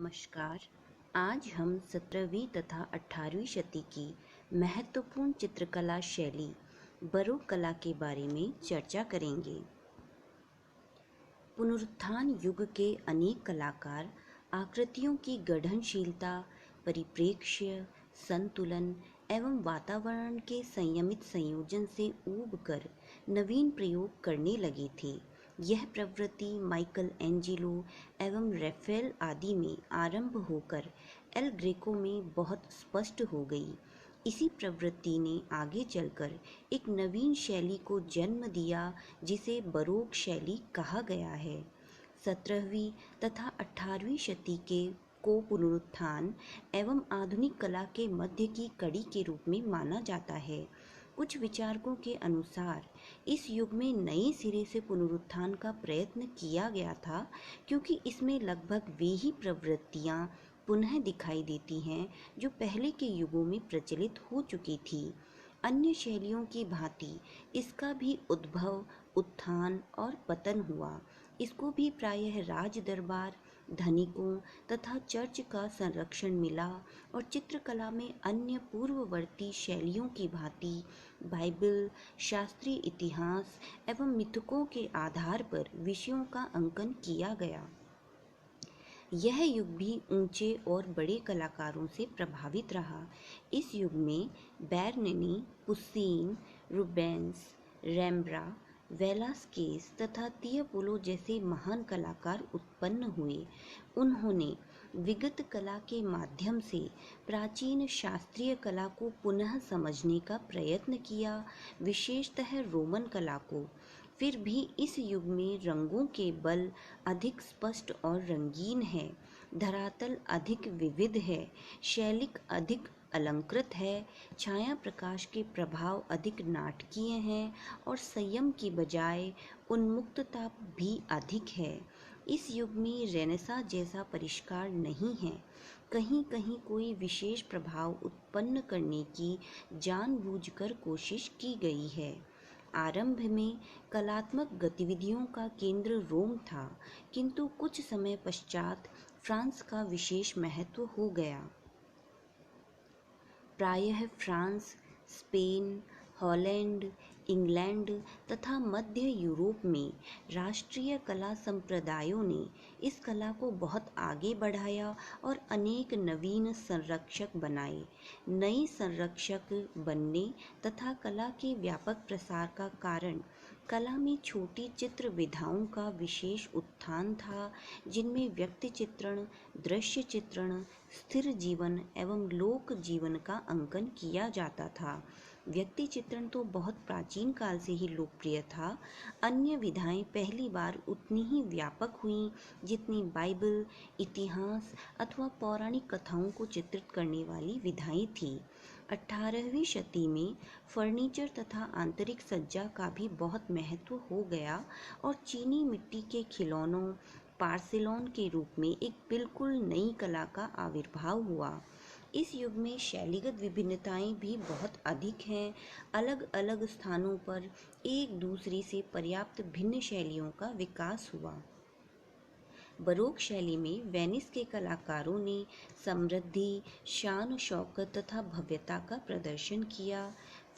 नमस्कार। आज हम 17वीं तथा 18वीं शती की महत्वपूर्ण चित्रकला शैली बरोक कला के बारे में चर्चा करेंगे। पुनरुत्थान युग के अनेक कलाकार आकृतियों की गठनशीलता, परिप्रेक्ष्य, संतुलन एवं वातावरण के संयमित संयोजन से ऊब कर नवीन प्रयोग करने लगे थे। यह प्रवृत्ति माइकल एंजेलो एवं रैफेल आदि में आरंभ होकर एल ग्रेको में बहुत स्पष्ट हो गई। इसी प्रवृत्ति ने आगे चलकर एक नवीन शैली को जन्म दिया जिसे बरोक शैली कहा गया है। 17वीं तथा 18वीं शती के को पुनरुत्थान एवं आधुनिक कला के मध्य की कड़ी के रूप में माना जाता है। कुछ विचारकों के अनुसार इस युग में नए सिरे से पुनरुत्थान का प्रयत्न किया गया था, क्योंकि इसमें लगभग वे ही प्रवृत्तियां पुनः दिखाई देती हैं जो पहले के युगों में प्रचलित हो चुकी थी। अन्य शैलियों की भांति इसका भी उद्भव, उत्थान और पतन हुआ। इसको भी प्रायः राज दरबार, धनिकों तथा चर्च का संरक्षण मिला और चित्रकला में अन्य पूर्ववर्ती शैलियों की भांति बाइबल, शास्त्रीय इतिहास एवं मिथकों के आधार पर विषयों का अंकन किया गया। यह युग भी ऊंचे और बड़े कलाकारों से प्रभावित रहा। इस युग में बेर्निनी, पुस्सीन, रूबेंस, रेम्ब्रा, वेलास्केस तथा तियोपोलो जैसे महान कलाकार उत्पन्न हुए। उन्होंने विगत कला के माध्यम से प्राचीन शास्त्रीय कला को पुनः समझने का प्रयत्न किया, विशेषतः रोमन कला को। फिर भी इस युग में रंगों के बल अधिक स्पष्ट और रंगीन है, धरातल अधिक विविध है, शैलिक अधिक अलंकृत है, छाया प्रकाश के प्रभाव अधिक नाटकीय हैं और संयम की बजाय उन्मुक्तता भी अधिक है। इस युग में रेनेसां जैसा परिष्कार नहीं है। कहीं कहीं कोई विशेष प्रभाव उत्पन्न करने की जानबूझकर कोशिश की गई है। आरंभ में कलात्मक गतिविधियों का केंद्र रोम था, किंतु कुछ समय पश्चात फ्रांस का विशेष महत्व हो गया। प्रायः फ्रांस, स्पेन, हॉलैंड, इंग्लैंड तथा मध्य यूरोप में राष्ट्रीय कला संप्रदायों ने इस कला को बहुत आगे बढ़ाया और अनेक नवीन संरक्षक बनाए। नए संरक्षक बनने तथा कला के व्यापक प्रसार का कारण कला में छोटी चित्र विधाओं का विशेष उत्थान था, जिनमें व्यक्ति चित्रण, दृश्य चित्रण, स्थिर जीवन एवं लोक जीवन का अंकन किया जाता था। व्यक्ति चित्रण तो बहुत प्राचीन काल से ही लोकप्रिय था। अन्य विधाएं पहली बार उतनी ही व्यापक हुईं जितनी बाइबल, इतिहास अथवा पौराणिक कथाओं को चित्रित करने वाली विधाएं थीं। 18वीं शती में फर्नीचर तथा आंतरिक सज्जा का भी बहुत महत्व हो गया और चीनी मिट्टी के खिलौनों, पार्सेलोन के रूप में एक बिल्कुल नई कला का आविर्भाव हुआ। इस युग में शैलीगत विभिन्नताएं भी बहुत अधिक हैं। अलग अलग स्थानों पर एक दूसरे से पर्याप्त भिन्न शैलियों का विकास हुआ। बरोक शैली में वेनिस के कलाकारों ने समृद्धि, शान शौकत तथा भव्यता का प्रदर्शन किया।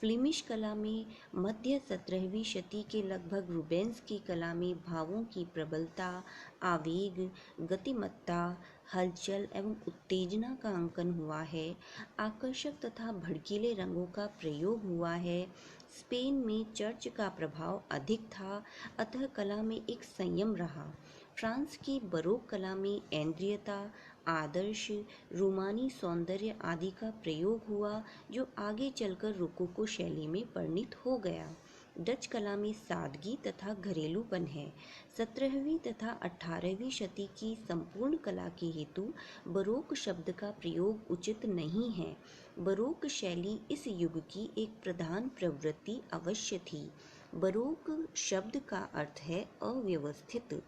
फ्लेमिश कला में मध्य 17वीं शती के लगभग रूबेंस की कला में भावों की प्रबलता, आवेग, गतिमत्ता, हलचल एवं उत्तेजना का अंकन हुआ है। आकर्षक तथा भड़कीले रंगों का प्रयोग हुआ है। स्पेन में चर्च का प्रभाव अधिक था, अतः कला में एक संयम रहा। फ्रांस की बरोक कला में इंद्रियता, आदर्श, रोमानी सौंदर्य आदि का प्रयोग हुआ, जो आगे चलकर रोकोको शैली में परिणत हो गया। डच कला में सादगी तथा घरेलूपन है। 17वीं तथा 18वीं शती की संपूर्ण कला के हेतु बरोक शब्द का प्रयोग उचित नहीं है। बरोक शैली इस युग की एक प्रधान प्रवृत्ति अवश्य थी। बरोक शब्द का अर्थ है अव्यवस्थित।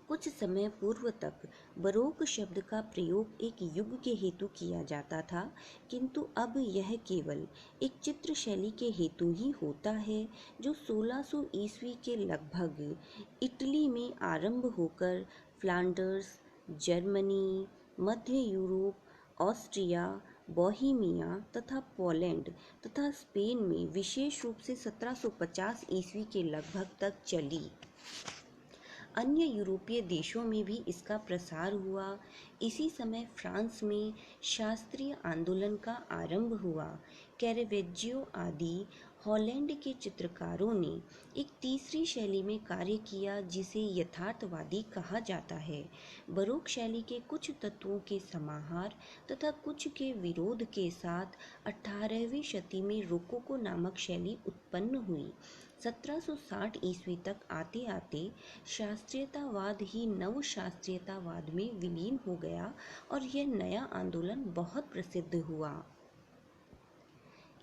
कुछ समय पूर्व तक बरोक शब्द का प्रयोग एक युग के हेतु किया जाता था, किंतु अब यह केवल एक चित्र शैली के हेतु ही होता है, जो 1600 ईस्वी के लगभग इटली में आरंभ होकर फ्लांडर्स, जर्मनी, मध्य यूरोप, ऑस्ट्रिया, बोहेमिया तथा पोलैंड तथा स्पेन में विशेष रूप से 1750 ईस्वी के लगभग तक चली। अन्य यूरोपीय देशों में भी इसका प्रसार हुआ। इसी समय फ्रांस में शास्त्रीय आंदोलन का आरंभ हुआ। कैरेवेज्जियो आदि हॉलैंड के चित्रकारों ने एक तीसरी शैली में कार्य किया जिसे यथार्थवादी कहा जाता है। बरोक शैली के कुछ तत्वों के समाहार तथा कुछ के विरोध के साथ 18वीं शती में रोकोको नामक शैली उत्पन्न हुई। 1760 ईस्वी तक आते आते शास्त्रीयतावाद ही नव शास्त्रीयतावाद में विलीन हो गया और यह नया आंदोलन बहुत प्रसिद्ध हुआ।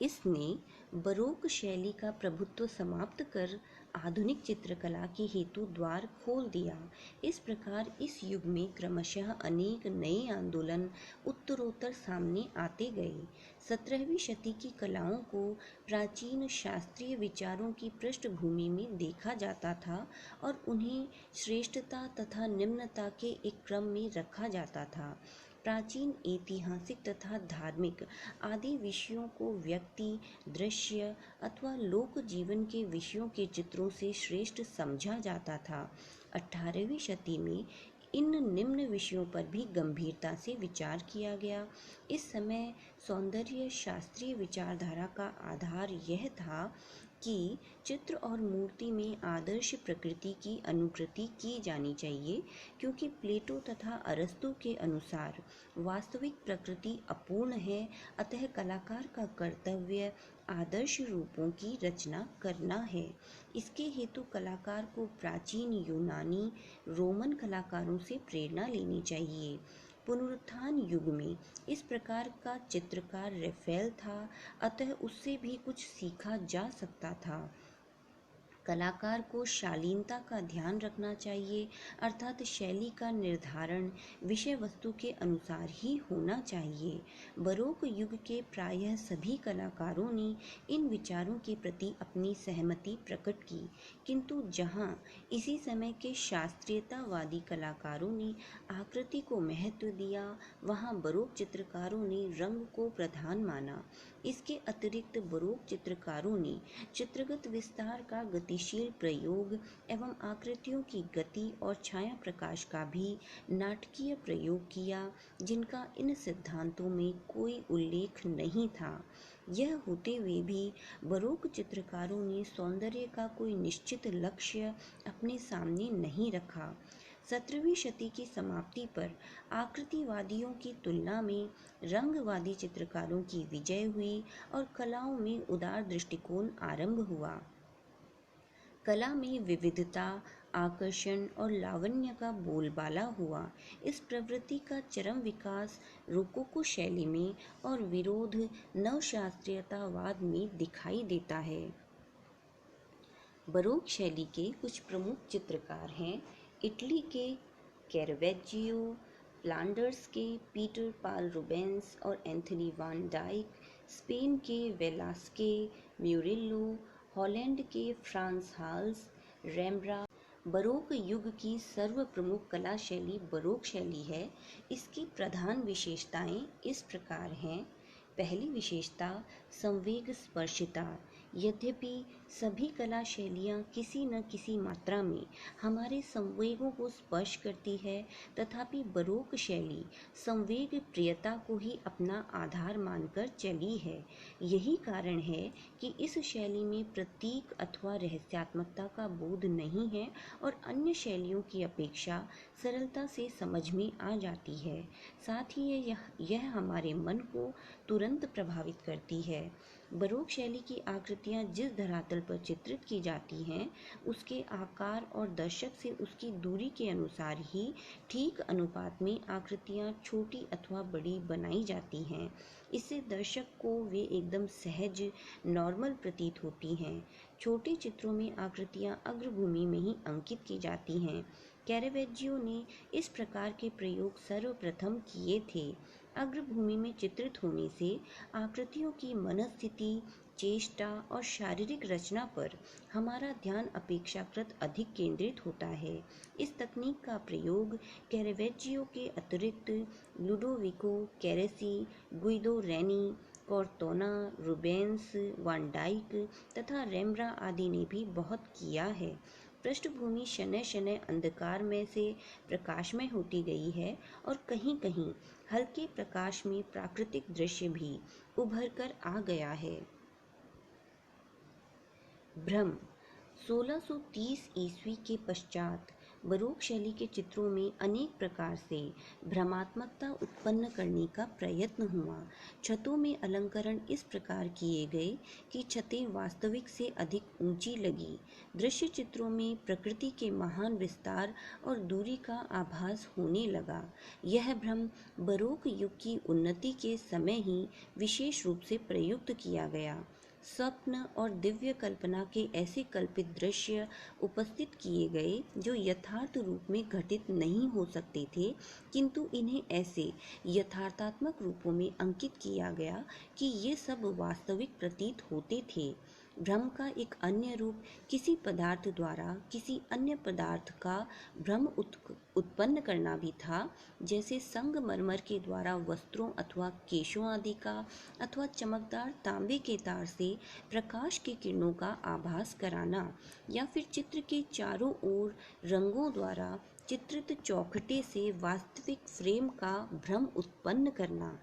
इसने बरोक शैली का प्रभुत्व समाप्त कर आधुनिक चित्रकला के हेतु द्वार खोल दिया। इस प्रकार इस युग में क्रमशः अनेक नए आंदोलन उत्तरोत्तर सामने आते गए। 17वीं शती की कलाओं को प्राचीन शास्त्रीय विचारों की पृष्ठभूमि में देखा जाता था और उन्हें श्रेष्ठता तथा निम्नता के एक क्रम में रखा जाता था। प्राचीन ऐतिहासिक तथा धार्मिक आदि विषयों को व्यक्ति, दृश्य अथवा लोक जीवन के विषयों के चित्रों से श्रेष्ठ समझा जाता था। 18वीं शती में इन निम्न विषयों पर भी गंभीरता से विचार किया गया। इस समय सौंदर्य शास्त्रीय विचारधारा का आधार यह था कि चित्र और मूर्ति में आदर्श प्रकृति की अनुकृति की जानी चाहिए, क्योंकि प्लेटो तथा अरस्तु के अनुसार वास्तविक प्रकृति अपूर्ण है। अतः कलाकार का कर्तव्य आदर्श रूपों की रचना करना है। इसके हेतु कलाकार को प्राचीन यूनानी, रोमन कलाकारों से प्रेरणा लेनी चाहिए। पुनरुत्थान युग में इस प्रकार का चित्रकार रफेल था, अतः उससे भी कुछ सीखा जा सकता था। कलाकार को शालीनता का ध्यान रखना चाहिए, अर्थात शैली का निर्धारण विषय वस्तु के अनुसार ही होना चाहिए। बरोक युग के प्रायः सभी कलाकारों ने इन विचारों के प्रति अपनी सहमति प्रकट की, किंतु जहाँ इसी समय के शास्त्रीयतावादी कलाकारों ने आकृति को महत्व दिया, वहाँ बरोक चित्रकारों ने रंग को प्रधान माना। इसके अतिरिक्त बरोक चित्रकारों ने चित्रगत विस्तार का गतिशील प्रयोग एवं आकृतियों की गति और छाया प्रकाश का भी नाटकीय प्रयोग किया, जिनका इन सिद्धांतों में कोई उल्लेख नहीं था। यह होते हुए भी बरोक चित्रकारों ने सौंदर्य का कोई निश्चित लक्ष्य अपने सामने नहीं रखा। 17वीं शती की समाप्ति पर आकृतिवादियों की तुलना में रंगवादी चित्रकारों की विजय हुई और कलाओं में उदार दृष्टिकोण आरंभ हुआ। कला में विविधता, आकर्षण और लावण्य का बोलबाला हुआ। इस प्रवृत्ति का चरम विकास रोकोको शैली में और विरोध नवशास्त्रीयतावाद में दिखाई देता है। बरोक शैली के कुछ प्रमुख चित्रकार हैं। इटली के कैरेवेज्जियो, फ्लांडर्स के पीटर पाल रूबेंस और एंथनी वान डाइक, स्पेन के वेलास्के, म्यूरेल्लो, हॉलैंड के फ्रांस हाल्स, रेम्ब्रांड्ट। बरोक युग की सर्व प्रमुख कला शैली बरोक शैली है। इसकी प्रधान विशेषताएं इस प्रकार हैं। पहली विशेषता संवेग स्पर्शिता। यद्यपि सभी कला शैलियाँ किसी न किसी मात्रा में हमारे संवेगों को स्पर्श करती है, तथापि बरोक शैली संवेग प्रियता को ही अपना आधार मानकर चली है। यही कारण है कि इस शैली में प्रतीक अथवा रहस्यात्मकता का बोध नहीं है और अन्य शैलियों की अपेक्षा सरलता से समझ में आ जाती है। साथ ही यह हमारे मन को तुरंत प्रभावित करती है। बरोक शैली की आकृतियाँ जिस धरातल पर चित्रित की जाती हैं, उसके आकार और दर्शक से उसकी दूरी के अनुसार ही ठीक अनुपात में आकृतियाँ छोटी अथवा बड़ी बनाई जाती हैं। इससे दर्शक को वे एकदम सहज, नॉर्मल प्रतीत होती हैं। छोटे चित्रों में आकृतियाँ अग्रभूमि में ही अंकित की जाती हैं। कैरेवेज्जियो ने इस प्रकार के प्रयोग सर्वप्रथम किए थे। अग्रभूमि में चित्रित होने से आकृतियों की मनस्थिति, चेष्टा और शारीरिक रचना पर हमारा ध्यान अपेक्षाकृत अधिक केंद्रित होता है। इस तकनीक का प्रयोग कैरेवेजियो के अतिरिक्त लुडोविको कैरेसी, गुइदो रेनी, कॉर्तोना, रूबेंस, वान डाइक तथा रेम्ब्रा आदि ने भी बहुत किया है। पृष्ठभूमि शनय शनय अंधकार में से प्रकाशमय होती गई है और कहीं कहीं हल्के प्रकाश में प्राकृतिक दृश्य भी उभर कर आ गया है। भ्रम 1630 ईस्वी के पश्चात बरोक शैली के चित्रों में अनेक प्रकार से भ्रमात्मकता उत्पन्न करने का प्रयत्न हुआ। छतों में अलंकरण इस प्रकार किए गए कि छतें वास्तविक से अधिक ऊंची लगी। दृश्य चित्रों में प्रकृति के महान विस्तार और दूरी का आभास होने लगा। यह भ्रम बरोक युग की उन्नति के समय ही विशेष रूप से प्रयुक्त किया गया। स्वप्न और दिव्य कल्पना के ऐसे कल्पित दृश्य उपस्थित किए गए जो यथार्थ रूप में घटित नहीं हो सकते थे, किंतु इन्हें ऐसे यथार्थात्मक रूपों में अंकित किया गया कि ये सब वास्तविक प्रतीत होते थे। भ्रम का एक अन्य रूप किसी पदार्थ द्वारा किसी अन्य पदार्थ का भ्रम उत्पन्न करना भी था, जैसे संगमरमर के द्वारा वस्त्रों अथवा केशों आदि का, अथवा चमकदार तांबे के तार से प्रकाश की किरणों का आभास कराना, या फिर चित्र के चारों ओर रंगों द्वारा चित्रित चौखटे से वास्तविक फ्रेम का भ्रम उत्पन्न करना।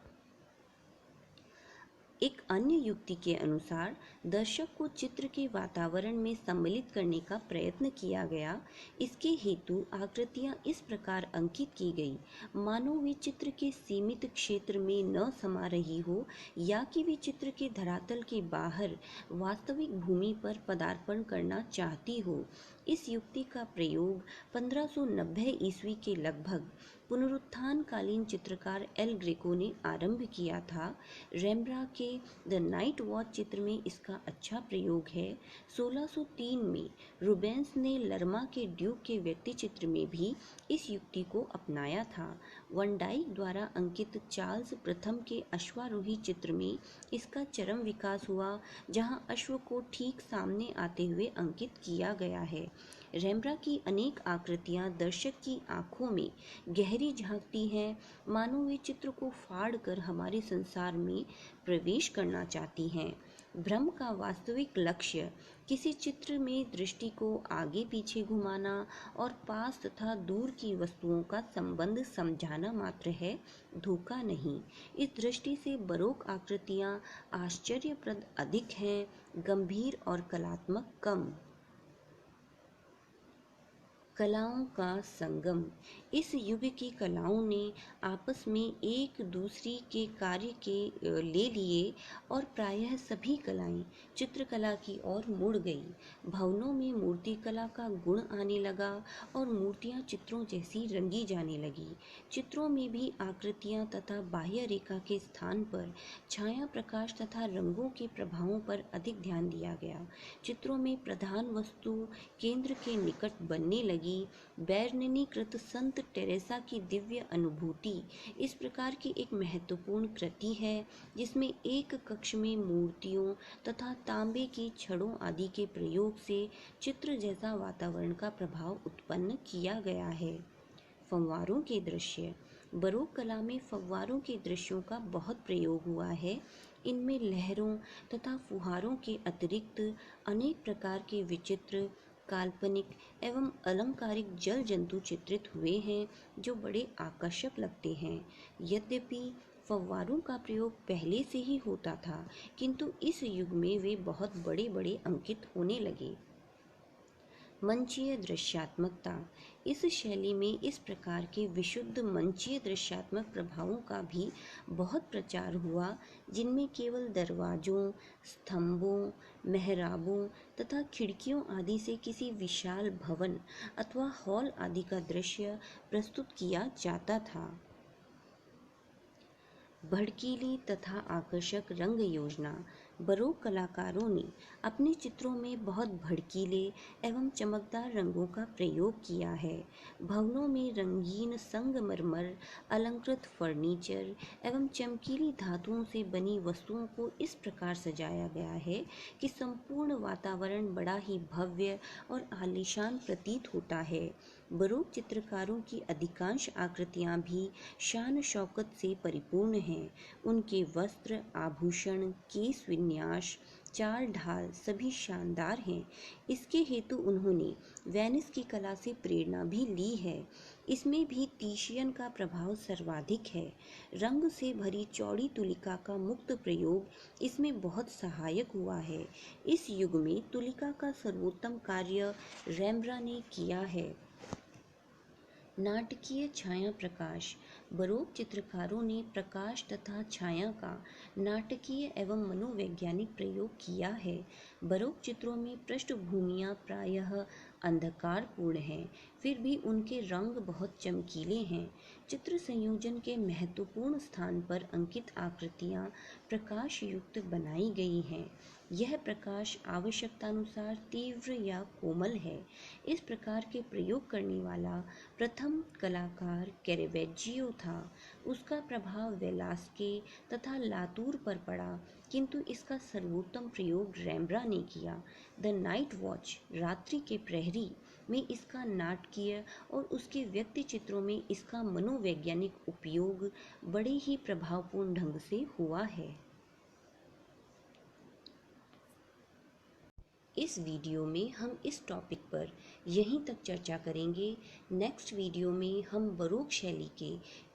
एक अन्य युक्ति के अनुसार दर्शक को चित्र के वातावरण में सम्मिलित करने का प्रयत्न किया गया। इसके हेतु आकृतियां इस प्रकार अंकित की गई मानो वे चित्र के सीमित क्षेत्र में न समा रही हो, या कि वे चित्र के धरातल के बाहर वास्तविक भूमि पर पदार्पण करना चाहती हो। इस युक्ति का प्रयोग 1590 ईस्वी के लगभग पुनरुत्थान कालीन चित्रकार एल ग्रेको ने आरंभ किया था। रेम्ब्रा के द नाइट वॉच चित्र में इसका अच्छा प्रयोग है। 1603 में रूबेंस ने लर्मा के ड्यूक के व्यक्ति चित्र में भी इस युक्ति को अपनाया था। वन डाइक द्वारा अंकित चार्ल्स प्रथम के अश्वारोही चित्र में इसका चरम विकास हुआ, जहां अश्व को ठीक सामने आते हुए अंकित किया गया है। रेम्ब्रा की अनेक आकृतियां दर्शक की आंखों में गहरी झांकती हैं, मानो वे चित्र को फाड़ कर हमारे संसार में प्रवेश करना चाहती हैं। भ्रम का वास्तविक लक्ष्य किसी चित्र में दृष्टि को आगे पीछे घुमाना और पास तथा दूर की वस्तुओं का संबंध समझाना मात्र है, धोखा नहीं। इस दृष्टि से बरोक आकृतियां आश्चर्यप्रद अधिक हैं, गंभीर और कलात्मक कम। कलाओं का संगम। इस युग की कलाओं ने आपस में एक दूसरी के कार्य के ले लिए और प्रायः सभी कलाएं चित्रकला की ओर मुड़ गई। भवनों में मूर्ति कला का गुण आने लगा और मूर्तियां चित्रों जैसी रंगी जाने लगी। चित्रों में भी आकृतियां तथा बाह्य रेखा के स्थान पर छाया प्रकाश तथा रंगों के प्रभावों पर अधिक ध्यान दिया गया। चित्रों में प्रधान वस्तु केंद्र के निकट बनने लगी। बैरनीकृत संत टेरेसा की दिव्य अनुभूति इस प्रकार की एक महत्वपूर्ण कृति है, जिसमें एक कक्ष में मूर्तियों तथा तांबे की छड़ों आदि के प्रयोग से चित्र जैसा वातावरण का प्रभाव उत्पन्न किया गया है। फव्वारों के दृश्य। बरोक कला में फव्वारों के दृश्यों का बहुत प्रयोग हुआ है। इनमें लहरों तथा फुहारों के अतिरिक्त अनेक प्रकार के विचित्र, काल्पनिक एवं अलंकारिक जल जंतु चित्रित हुए हैं, जो बड़े आकर्षक लगते हैं। यद्यपि फव्वारों का प्रयोग पहले से ही होता था, किंतु इस युग में वे बहुत बड़े बड़े अंकित होने लगे। मंचीय दृश्यात्मकता। इस शैली में इस प्रकार के विशुद्ध मंचीय दृश्यात्मक प्रभावों का भी बहुत प्रचार हुआ, जिनमें केवल दरवाजों, स्तंभों, मेहराबों तथा खिड़कियों आदि से किसी विशाल भवन अथवा हॉल आदि का दृश्य प्रस्तुत किया जाता था। भड़कीली तथा आकर्षक रंग योजना। बरोक कलाकारों ने अपने चित्रों में बहुत भड़कीले एवं चमकदार रंगों का प्रयोग किया है। भवनों में रंगीन संगमरमर, अलंकृत फर्नीचर एवं चमकीली धातुओं से बनी वस्तुओं को इस प्रकार सजाया गया है कि संपूर्ण वातावरण बड़ा ही भव्य और आलीशान प्रतीत होता है। बरोक चित्रकारों की अधिकांश आकृतियां भी शान शौकत से परिपूर्ण हैं। उनके वस्त्र, आभूषण, केश विन्यास, चाल ढाल सभी शानदार हैं। इसके हेतु उन्होंने वेनिस की कला से प्रेरणा भी ली है। इसमें भी टीशियन का प्रभाव सर्वाधिक है। रंग से भरी चौड़ी तुलिका का मुक्त प्रयोग इसमें बहुत सहायक हुआ है। इस युग में तुलिका का सर्वोत्तम कार्य रैम्ब्रा ने किया है। नाटकीय छाया प्रकाश। बरोक चित्रकारों ने प्रकाश तथा छाया का नाटकीय एवं मनोवैज्ञानिक प्रयोग किया है। बरोक चित्रों में पृष्ठभूमियाँ प्रायः अंधकारपूर्ण हैं, फिर भी उनके रंग बहुत चमकीले हैं। चित्र संयोजन के महत्वपूर्ण स्थान पर अंकित आकृतियाँ प्रकाश युक्त बनाई गई हैं। यह प्रकाश आवश्यकतानुसार तीव्र या कोमल है। इस प्रकार के प्रयोग करने वाला प्रथम कलाकार कैरेवेज्जियो था। उसका प्रभाव वेलास्के तथा लातूर पर पड़ा, किंतु इसका सर्वोत्तम प्रयोग रैम्ब्रा ने किया। द नाइट वॉच, रात्रि के प्रहरी में इसका नाटकीय और उसके व्यक्ति चित्रों में इसका मनोवैज्ञानिक उपयोग बड़े ही प्रभावपूर्ण ढंग से हुआ है। इस वीडियो में हम इस टॉपिक पर यहीं तक चर्चा करेंगे। नेक्स्ट वीडियो में हम बरोक शैली के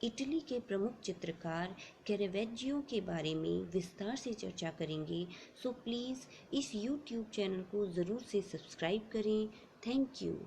इटली के प्रमुख चित्रकार कैरेवेज्जियो के बारे में विस्तार से चर्चा करेंगे। सो प्लीज़ इस यूट्यूब चैनल को ज़रूर से सब्सक्राइब करें। Thank you.